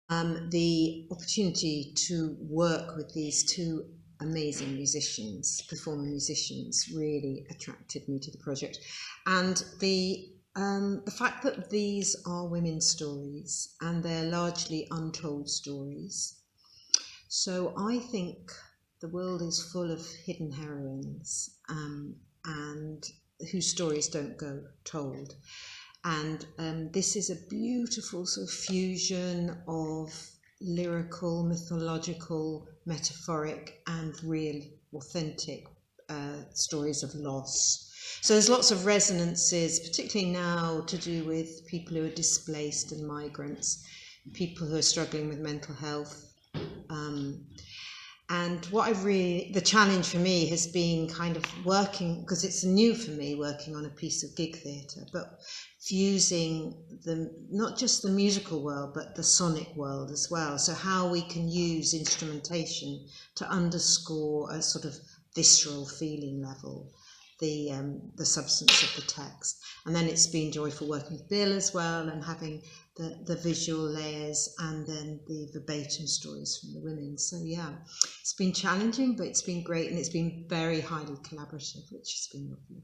The opportunity to work with these two amazing musicians, performing musicians, really attracted me to the project. And the fact that these are women's stories and they're largely untold stories. So I think the world is full of hidden heroines and whose stories don't go told. And this is a beautiful sort of fusion of lyrical, mythological, metaphoric, and real, authentic stories of loss. So there's lots of resonances, particularly now, to do with people who are displaced and migrants, people who are struggling with mental health. And what the challenge for me has been kind of working, because it's new for me, working on a piece of gig theatre, but fusing not just the musical world, but the sonic world as well. So how we can use instrumentation to underscore a sort of visceral feeling level, the substance of the text. And then it's been joyful working with Bill as well, and having the visual layers and then the verbatim stories from the women. So yeah, it's been challenging, but it's been great, and it's been very highly collaborative, which has been lovely.